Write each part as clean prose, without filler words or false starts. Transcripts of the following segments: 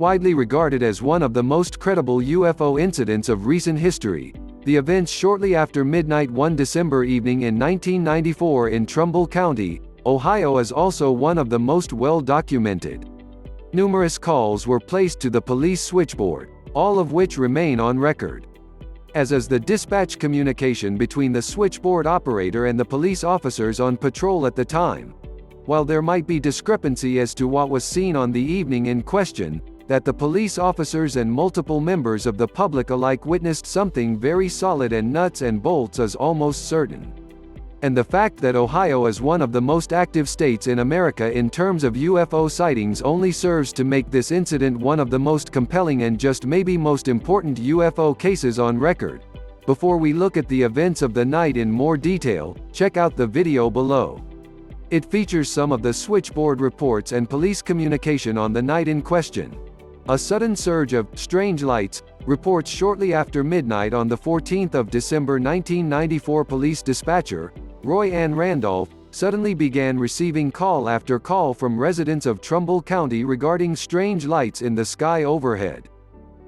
Widely regarded as one of the most credible UFO incidents of recent history, the events shortly after midnight one December evening in 1994 in Trumbull County, Ohio is also one of the most well-documented. Numerous calls were placed to the police switchboard, all of which remain on record. As is the dispatch communication between the switchboard operator and the police officers on patrol at the time. While there might be discrepancy as to what was seen on the evening in question, that the police officers and multiple members of the public alike witnessed something very solid and nuts and bolts is almost certain. And the fact that Ohio is one of the most active states in America in terms of UFO sightings only serves to make this incident one of the most compelling and just maybe most important UFO cases on record. Before we look at the events of the night in more detail, check out the video below. It features some of the switchboard reports and police communication on the night in question. A sudden surge of strange lights reports shortly after midnight on the 14th of December 1994. Police dispatcher Roy Ann Randolph suddenly began receiving call after call from residents of Trumbull County regarding strange lights in the sky overhead.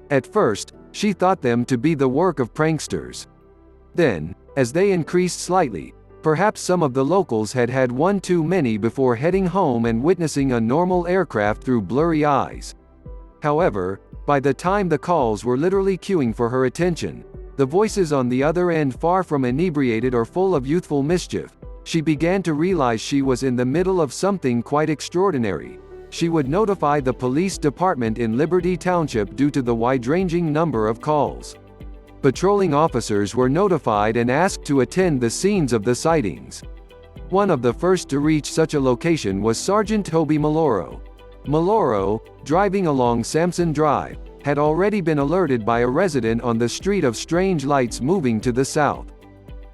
At first, she thought them to be the work of pranksters. Then, as they increased slightly, perhaps some of the locals had had one too many before heading home and witnessing a normal aircraft through blurry eyes. However, by the time the calls were literally queuing for her attention, the voices on the other end far from inebriated or full of youthful mischief, she began to realize she was in the middle of something quite extraordinary. She would notify the police department in Liberty Township due to the wide-ranging number of calls. Patrolling officers were notified and asked to attend the scenes of the sightings. One of the first to reach such a location was Sergeant Toby Maloro. Maloro, driving along Sampson Drive, had already been alerted by a resident on the street of strange lights moving to the south.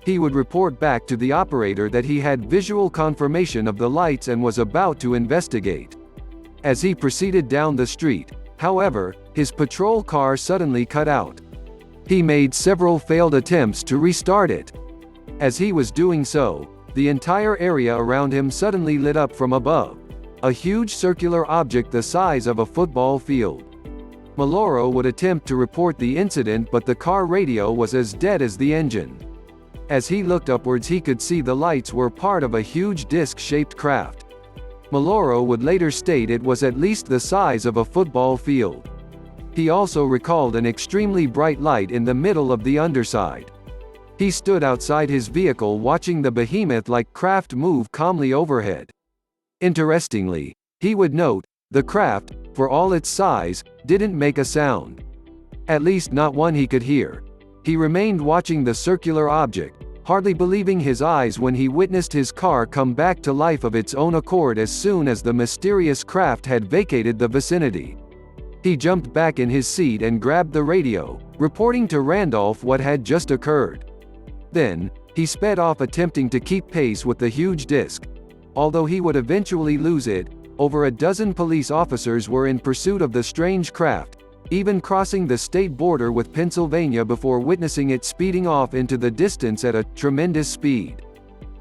He would report back to the operator that he had visual confirmation of the lights and was about to investigate. As he proceeded down the street, however, his patrol car suddenly cut out. He made several failed attempts to restart it. As he was doing so, the entire area around him suddenly lit up from above. A huge circular object the size of a football field. Maloro would attempt to report the incident, but the car radio was as dead as the engine. As he looked upwards, he could see the lights were part of a huge disc-shaped craft. Maloro would later state it was at least the size of a football field. He also recalled an extremely bright light in the middle of the underside. He stood outside his vehicle watching the behemoth-like craft move calmly overhead. Interestingly, he would note, the craft, for all its size, didn't make a sound. At least not one he could hear. He remained watching the circular object, hardly believing his eyes when he witnessed his car come back to life of its own accord as soon as the mysterious craft had vacated the vicinity. He jumped back in his seat and grabbed the radio, reporting to Randolph what had just occurred. Then, he sped off attempting to keep pace with the huge disc. Although he would eventually lose it, over a dozen police officers were in pursuit of the strange craft, even crossing the state border with Pennsylvania before witnessing it speeding off into the distance at a tremendous speed.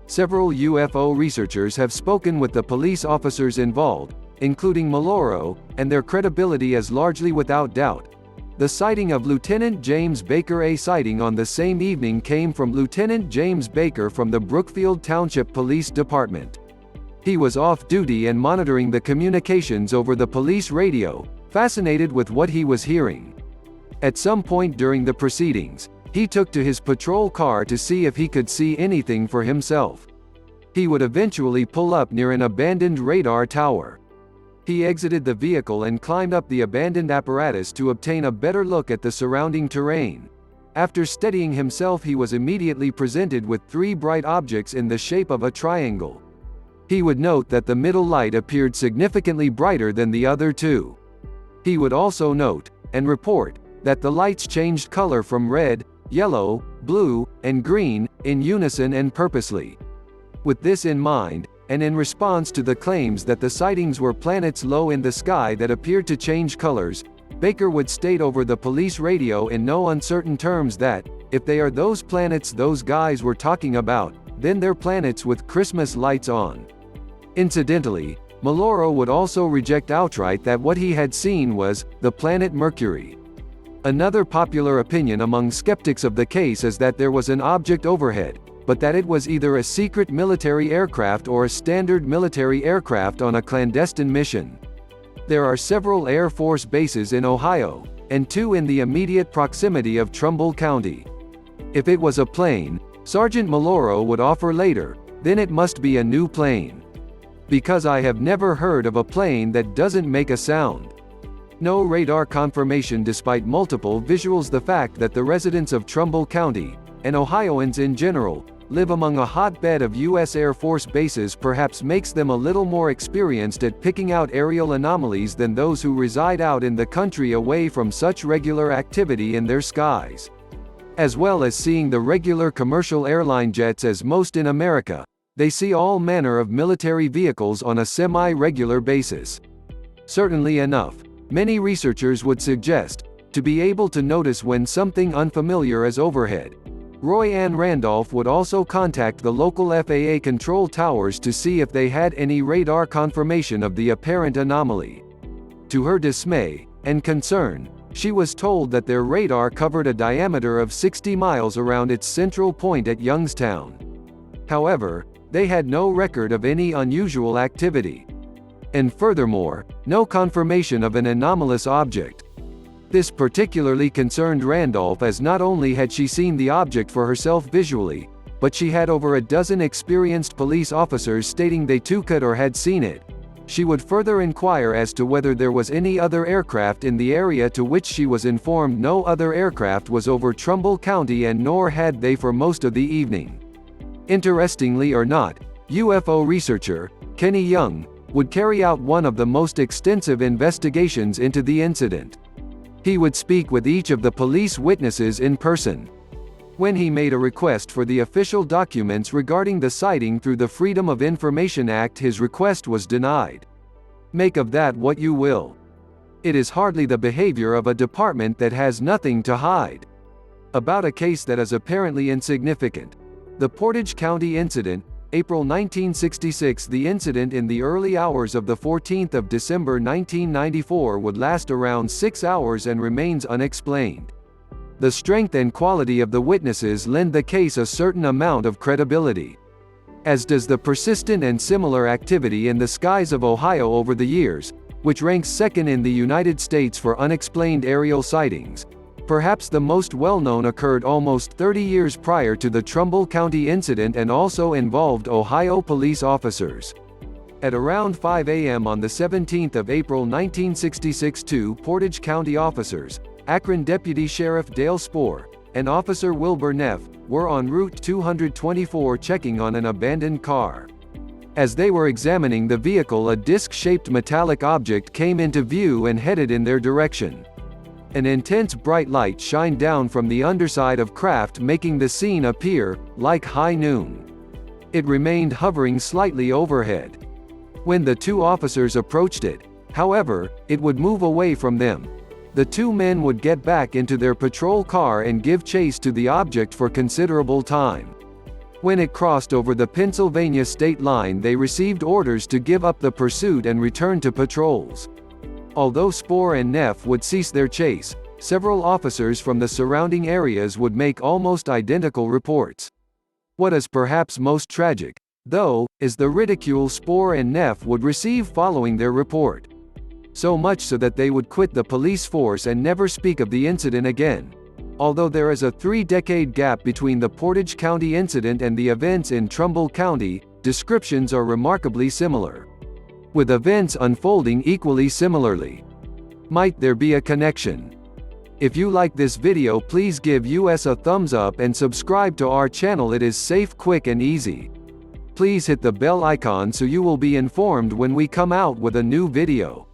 Several UFO researchers have spoken with the police officers involved, including Maloro, and their credibility is largely without doubt. The sighting of Lieutenant James Baker. A sighting on the same evening came from Lieutenant James Baker from the Brookfield Township Police Department. He was off duty and monitoring the communications over the police radio, fascinated with what he was hearing. At some point during the proceedings, he took to his patrol car to see if he could see anything for himself. He would eventually pull up near an abandoned radar tower. He exited the vehicle and climbed up the abandoned apparatus to obtain a better look at the surrounding terrain. After steadying himself, he was immediately presented with three bright objects in the shape of a triangle. He would note that the middle light appeared significantly brighter than the other two. He would also note, and report, that the lights changed color from red, yellow, blue, and green, in unison and purposely. With this in mind, and in response to the claims that the sightings were planets low in the sky that appeared to change colors, Baker would state over the police radio in no uncertain terms that, if they are those planets those guys were talking about, then they're planets with Christmas lights on. Incidentally, Maloro would also reject outright that what he had seen was the planet Mercury. Another popular opinion among skeptics of the case is that there was an object overhead, but that it was either a secret military aircraft or a standard military aircraft on a clandestine mission. There are several Air Force bases in Ohio, and 2 in the immediate proximity of Trumbull County. If it was a plane, Sergeant Maloro would offer later, then it must be a new plane. Because I have never heard of a plane that doesn't make a sound. No radar confirmation despite multiple visuals. The fact that the residents of Trumbull County, and Ohioans in general, live among a hotbed of U.S. Air Force bases perhaps makes them a little more experienced at picking out aerial anomalies than those who reside out in the country away from such regular activity in their skies. As well as seeing the regular commercial airline jets as most in America, they see all manner of military vehicles on a semi-regular basis. Certainly enough, many researchers would suggest, to be able to notice when something unfamiliar is overhead. Roy Ann Randolph would also contact the local FAA control towers to see if they had any radar confirmation of the apparent anomaly. To her dismay and concern, she was told that their radar covered a diameter of 60 miles around its central point at Youngstown. However, they had no record of any unusual activity. And furthermore, no confirmation of an anomalous object. This particularly concerned Randolph, as not only had she seen the object for herself visually, but she had over a dozen experienced police officers stating they too could or had seen it. She would further inquire as to whether there was any other aircraft in the area, to which she was informed no other aircraft was over Trumbull County, and nor had they for most of the evening. Interestingly or not, UFO researcher Kenny Young would carry out one of the most extensive investigations into the incident. He would speak with each of the police witnesses in person. When he made a request for the official documents regarding the sighting through the Freedom of Information Act, his request was denied. Make of that what you will. It is hardly the behavior of a department that has nothing to hide. About a case that is apparently insignificant. The Portage County incident, April 1966. The incident in the early hours of the 14th of December 1994 would last around 6 hours and remains unexplained. The strength and quality of the witnesses lend the case a certain amount of credibility. As does the persistent and similar activity in the skies of Ohio over the years, which ranks second in the United States for unexplained aerial sightings. Perhaps the most well-known occurred almost 30 years prior to the Trumbull County incident and also involved Ohio police officers. At around 5 a.m. on the 17th of April 1966, 2 Portage County officers, Akron Deputy Sheriff Dale Spoor, and Officer Wilbur Neff, were en route 224 checking on an abandoned car. As they were examining the vehicle, a disc-shaped metallic object came into view and headed in their direction. An intense bright light shined down from the underside of craft, making the scene appear like high noon. It remained hovering slightly overhead. When the 2 officers approached it, however, it would move away from them. The 2 men would get back into their patrol car and give chase to the object for considerable time. When it crossed over the Pennsylvania state line, they received orders to give up the pursuit and return to patrols. Although Spoor and Neff would cease their chase, several officers from the surrounding areas would make almost identical reports. What is perhaps most tragic, though, is the ridicule Spoor and Neff would receive following their report. So much so that they would quit the police force and never speak of the incident again. Although there is a 3-decade gap between the Portage County incident and the events in Trumbull County, descriptions are remarkably similar, with events unfolding equally similarly. Might there be a connection? If you like this video, please give us a thumbs up and subscribe to our channel. It is safe, quick and easy. Please hit the bell icon so you will be informed when we come out with a new video.